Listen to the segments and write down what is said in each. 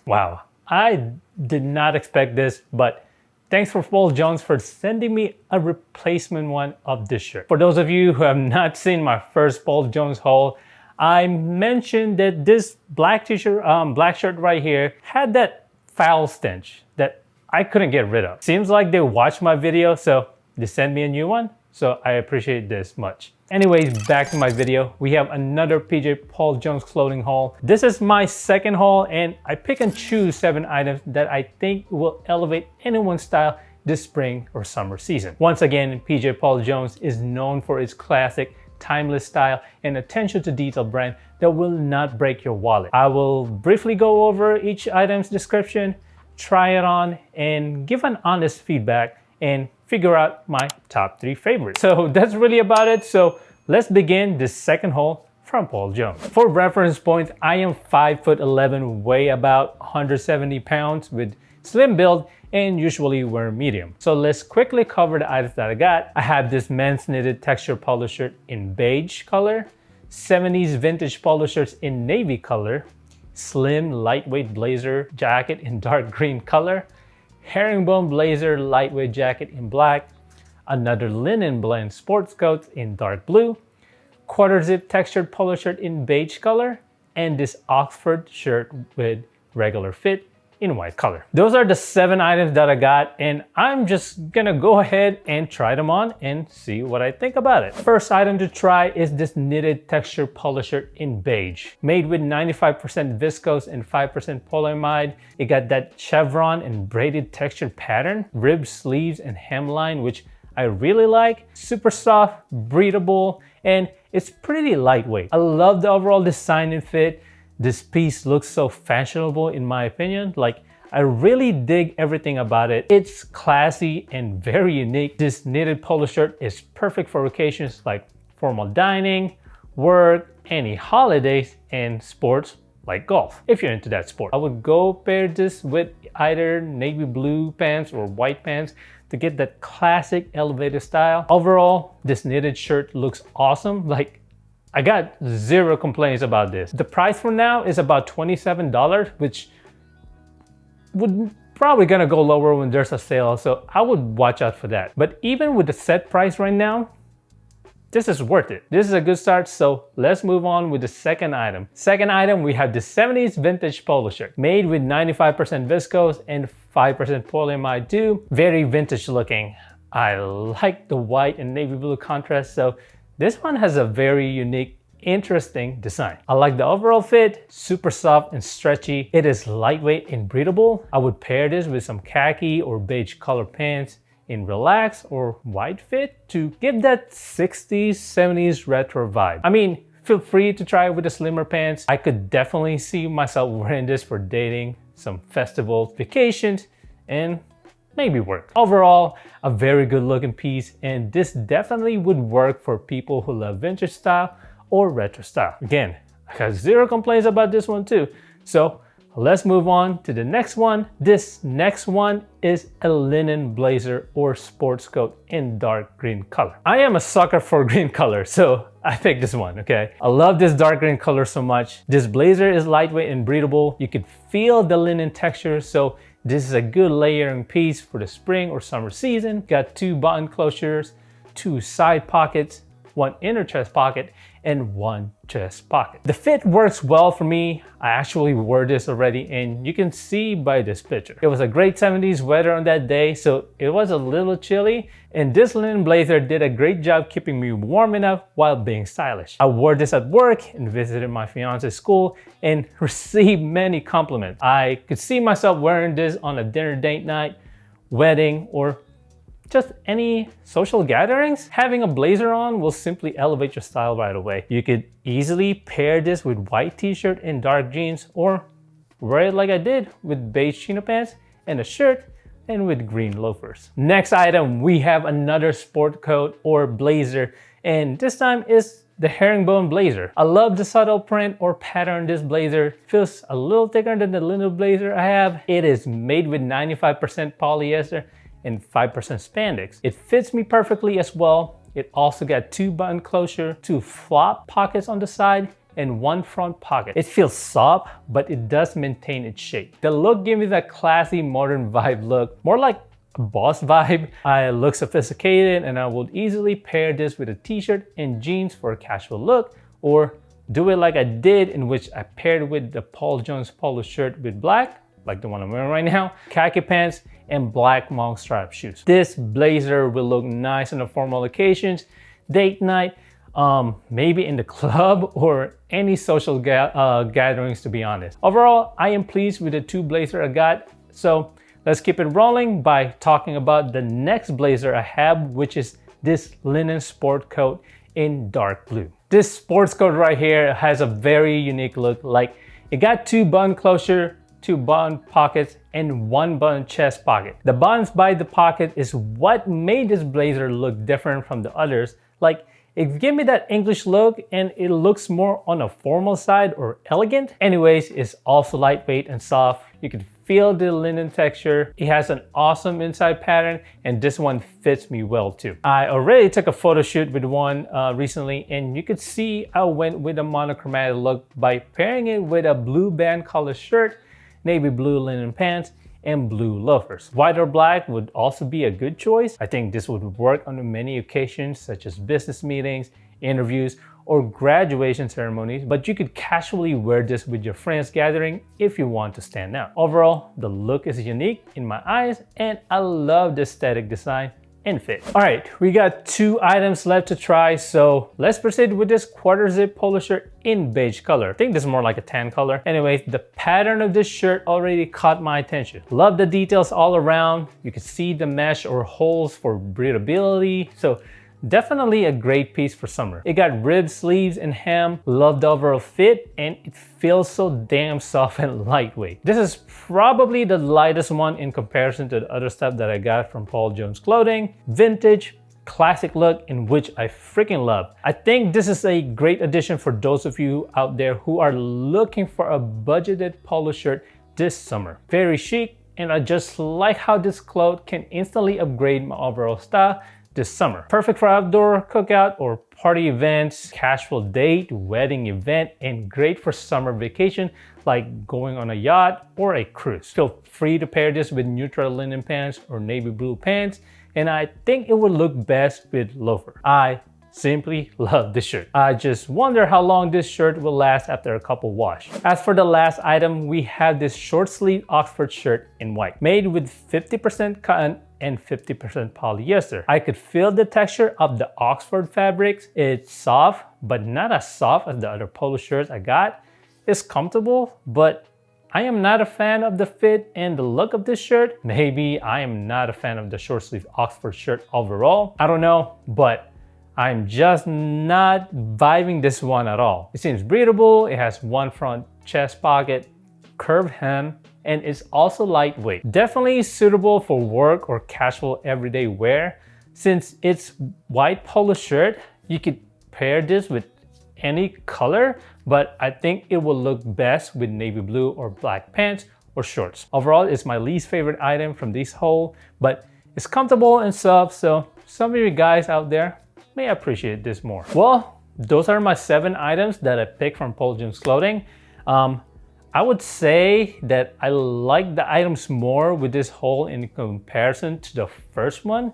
Wow, I did not expect this, but thanks for Paul Jones for sending me a replacement one of this shirt. For those of you who have not seen my first Paul Jones haul, I mentioned that this black t-shirt, black shirt right here had that foul stench that I couldn't get rid of. Seems like they watched my video, so they sent me a new one. So I appreciate this much. Anyways, back to my video. We have another PJ Paul Jones clothing haul. This is my second haul, and I pick and choose 7 items that I think will elevate anyone's style this spring or summer season. Once again, PJ Paul Jones is known for its classic, timeless style and attention to detail brand that will not break your wallet. I will briefly go over each item's description, try it on, and give an honest feedback and figure out my top 3 favorites. So that's really about it. So let's begin this second haul from Paul Jones. For reference point, I am 5'11", weigh about 170 pounds with slim build and usually wear medium. So let's quickly cover the items that I got. I have this men's knitted texture polo shirt in beige color, 70s vintage polo shirts in navy color, slim lightweight blazer jacket in dark green color, herringbone blazer lightweight jacket in black, another linen blend sports coat in dark blue, quarter zip textured polo shirt in beige color, and this Oxford shirt with regular fit in white color. Those are the 7 items that I got, and I'm just gonna go ahead and try them on and see what I think about it. First item to try is this knitted texture polo shirt in beige. Made with 95% viscose and 5% polyamide. It got that chevron and braided textured pattern, rib sleeves and hemline, which I really like. Super soft, breathable, and it's pretty lightweight. I love the overall design and fit. This piece looks so fashionable in my opinion. Like, I really dig everything about it. It's classy and very unique. This knitted polo shirt is perfect for occasions like formal dining, work, any holidays, and sports like golf, if you're into that sport. I would go pair this with either navy blue pants or white pants to get that classic elevated style. Overall, this knitted shirt looks awesome. Like, I got 0 complaints about this. The price for now is about $27, which would probably gonna go lower when there's a sale, so I would watch out for that. But even with the set price right now, this is worth it. This is a good start, so let's move on with the second item. Second item, we have the 70s vintage polo shirt. Made with 95% viscose and 5% polyamide too. Very vintage looking. I like the white and navy blue contrast, so this one has a very unique, interesting design. I like the overall fit, super soft and stretchy. It is lightweight and breathable. I would pair this with some khaki or beige color pants in relaxed or wide fit to give that 60s, 70s retro vibe. I mean, feel free to try it with the slimmer pants. I could definitely see myself wearing this for dating, some festivals, vacations, and maybe work. Overall, a very good looking piece, and this definitely would work for people who love vintage style or retro style. Again, I got 0 complaints about this one too. So let's move on to the next one. This next one is a linen blazer or sports coat in dark green color. I am a sucker for green color, so I picked this one, okay? I love this dark green color so much. This blazer is lightweight and breathable. You can feel the linen texture, so this is a good layering piece for the spring or summer season. Got 2 button closures, 2 side pockets, 1 inner chest pocket, and 1 chest pocket. The fit works well for me. I actually wore this already, and you can see by this picture. It was a great 70s weather on that day, so it was a little chilly, and this linen blazer did a great job keeping me warm enough while being stylish. I wore this at work and visited my fiance's school and received many compliments. I could see myself wearing this on a dinner date night, wedding, or just any social gatherings. Having a blazer on will simply elevate your style right away. You could easily pair this with white t-shirt and dark jeans, or wear it like I did with beige chino pants and a shirt and with green loafers. Next item, we have another sport coat or blazer, and this time is the herringbone blazer. I love the subtle print or pattern this blazer. Feels a little thicker than the linen blazer I have. It is made with 95% polyester and 5% spandex. It fits me perfectly as well. It also got 2 button closure, 2 flop pockets on the side, and one front pocket. It feels soft, but it does maintain its shape. The look gives me that classy modern vibe look, more like a boss vibe. I look sophisticated, and I would easily pair this with a t-shirt and jeans for a casual look, or do it like I did, in which I paired with the Paul Jones polo shirt with black, like the one I'm wearing right now, khaki pants, and black monk strap shoes. This blazer will look nice on the formal occasions, date night, maybe in the club or any social gatherings, to be honest. Overall, I am pleased with the two blazers I got. So let's keep it rolling by talking about the next blazer I have, which is this linen sport coat in dark blue. This sports coat right here has a very unique look. Like, it got two button closure, two button pockets, and one button chest pocket. The buttons by the pocket is what made this blazer look different from the others. Like, it gave me that English look, and it looks more on a formal side or elegant. Anyways, it's also lightweight and soft. You can feel the linen texture. It has an awesome inside pattern, and this one fits me well too. I already took a photo shoot with one recently, and you could see I went with a monochromatic look by pairing it with a blue band color shirt, navy blue linen pants, and blue loafers. White or black would also be a good choice. I think this would work on many occasions, such as business meetings, interviews, or graduation ceremonies, but you could casually wear this with your friends gathering if you want to stand out. Overall, the look is unique in my eyes, and I love the aesthetic design and fit. All right, we got 2 items left to try, so let's proceed with this quarter zip polo shirt in beige color. I think this is more like a tan color. Anyways, the pattern of this shirt already caught my attention. Love the details all around. You can see the mesh or holes for breathability. So definitely a great piece for summer. It got ribbed sleeves and hem. Love the overall fit, and it feels so damn soft and lightweight. This is probably the lightest one in comparison to the other stuff that I got from Paul Jones Clothing. Vintage, classic look, in which I freaking love. I think this is a great addition for those of you out there who are looking for a budgeted polo shirt this summer. Very chic, and I just like how this cloth can instantly upgrade my overall style this summer. Perfect for outdoor cookout or party events, casual date, wedding event, and great for summer vacation like going on a yacht or a cruise. Feel free to pair this with neutral linen pants or navy blue pants, and I think it would look best with loafer. I simply love this shirt. I just wonder how long this shirt will last after a couple wash. As for the last item, we have this short sleeve Oxford shirt in white, made with 50% cotton and 50% polyester. I could feel the texture of the Oxford fabrics. It's soft, but not as soft as the other polo shirts I got. It's comfortable, but I am not a fan of the fit and the look of this shirt. Maybe I am not a fan of the short sleeve Oxford shirt overall. I don't know, but I'm just not vibing this one at all. It seems breathable. It has one front chest pocket, curved hem, and it's also lightweight. Definitely suitable for work or casual everyday wear. Since it's white polo shirt, you could pair this with any color, but I think it will look best with navy blue or black pants or shorts. Overall, it's my least favorite item from this haul, but it's comfortable and soft, so some of you guys out there may appreciate this more. Well, those are my 7 items that I picked from Paul Jones Clothing. I would say that I like the items more with this haul in comparison to the first one,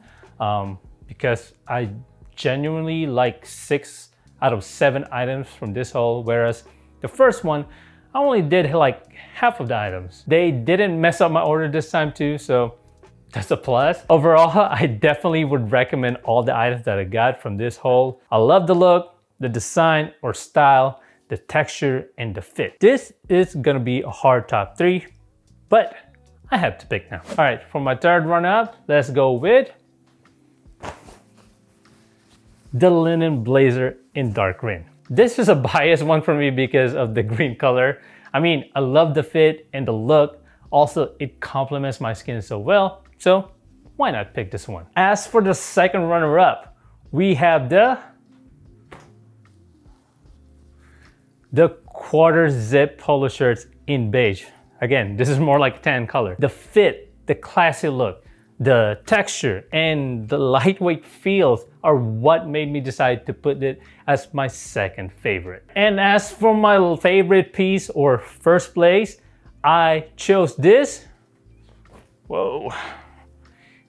because I genuinely like 6 out of 7 items from this haul, whereas the first one, I only did like half of the items. They didn't mess up my order this time too, so that's a plus. Overall, I definitely would recommend all the items that I got from this haul. I love the look, the design or style, the texture, and the fit. This is gonna be a hard top 3, but I have to pick now. All right, for my third run-up, let's go with the linen blazer in dark green. This is a biased one for me because of the green color. I mean, I love the fit and the look. Also, it complements my skin so well, so why not pick this one? As for the second runner-up, we have the quarter zip polo shirts in beige. Again, this is more like tan color. The fit, the classy look, The texture and the lightweight feels are what made me decide to put it as my second favorite. And as for my favorite piece or first place, I chose this. Whoa.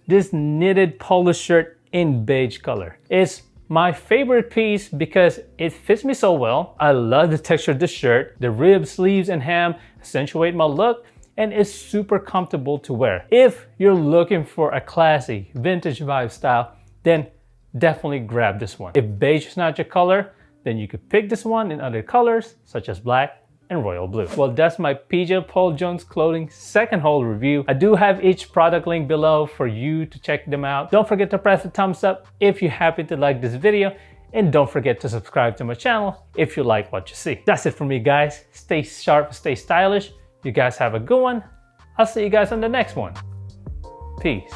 This knitted polo shirt in beige color. It's my favorite piece because it fits me so well. I love the texture of the shirt. The rib, sleeves, and hem accentuate my look, and it's super comfortable to wear. If you're looking for a classy, vintage vibe style, then definitely grab this one. If beige is not your color, then you could pick this one in other colors, such as black and royal blue. Well, that's my PJ Paul Jones clothing second haul review. I do have each product link below for you to check them out. Don't forget to press the thumbs up if you happen to like this video, and don't forget to subscribe to my channel if you like what you see. That's it for me, guys. Stay sharp, stay stylish. You guys have a good one. I'll see you guys on the next one. Peace.